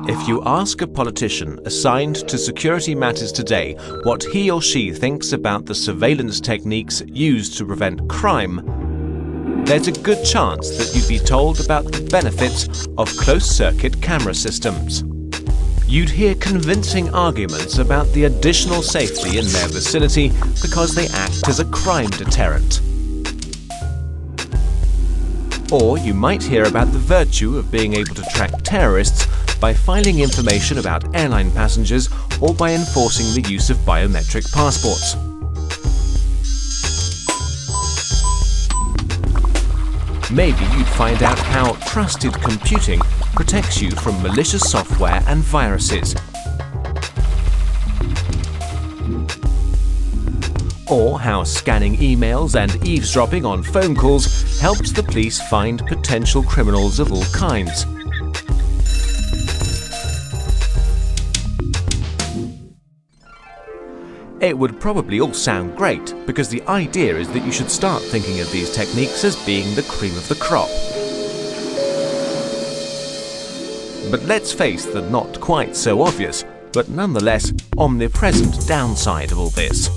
If you ask a politician assigned to security matters today what he or she thinks about the surveillance techniques used to prevent crime, there's a good chance that you'd be told about the benefits of closed-circuit camera systems. You'd hear convincing arguments about the additional safety in their vicinity because they act as a crime deterrent. Or you might hear about the virtue of being able to track terrorists by filing information about airline passengers or by enforcing the use of biometric passports. Maybe you'd find out how trusted computing protects you from malicious software and viruses. Or how scanning emails and eavesdropping on phone calls helps the police find potential criminals of all kinds. It would probably all sound great, because the idea is that you should start thinking of these techniques as being the cream of the crop. But let's face the not quite so obvious, but nonetheless omnipresent downside of all this.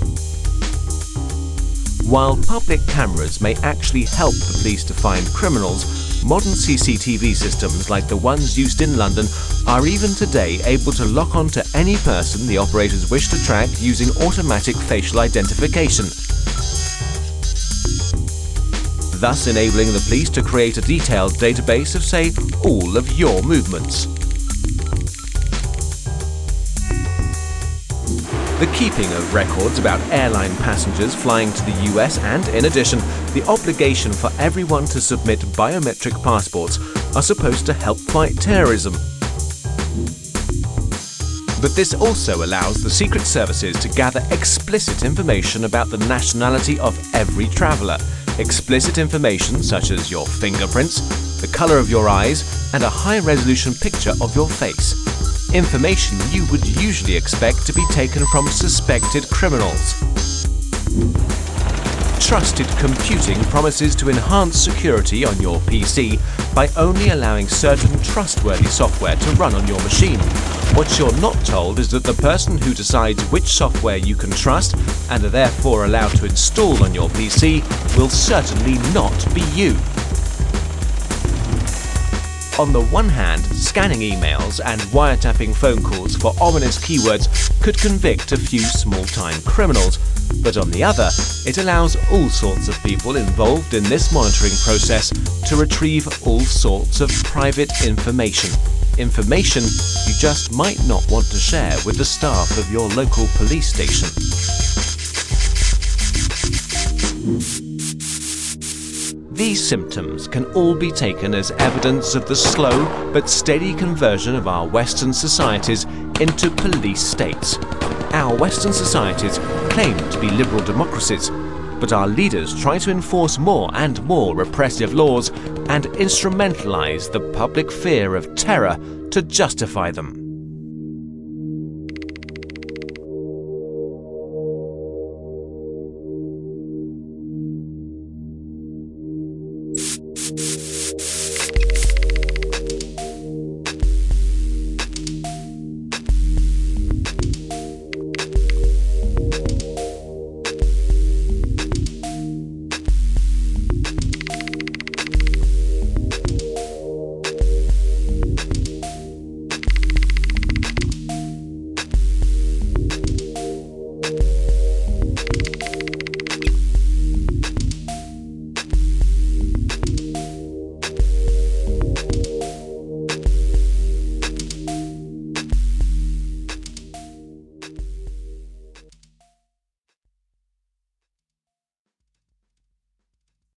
While public cameras may actually help the police to find criminals, modern CCTV systems like the ones used in London are even today able to lock onto any person the operators wish to track using automatic facial identification, thus enabling the police to create a detailed database of, say, all of your movements. The keeping of records about airline passengers flying to the US and, in addition, the obligation for everyone to submit biometric passports are supposed to help fight terrorism. But this also allows the secret services to gather explicit information about the nationality of every traveller, explicit information such as your fingerprints, the colour of your eyes, and a high-resolution picture of your face. Information you would usually expect to be taken from suspected criminals. Trusted computing promises to enhance security on your PC by only allowing certain trustworthy software to run on your machine. What you're not told is that the person who decides which software you can trust and are therefore allowed to install on your PC will certainly not be you. On the one hand, scanning emails and wiretapping phone calls for ominous keywords could convict a few small-time criminals, but on the other, it allows all sorts of people involved in this monitoring process to retrieve all sorts of private information. Information you just might not want to share with the staff of your local police station. These symptoms can all be taken as evidence of the slow but steady conversion of our Western societies into police states. Our Western societies claim to be liberal democracies, but our leaders try to enforce more and more repressive laws and instrumentalize the public fear of terror to justify them.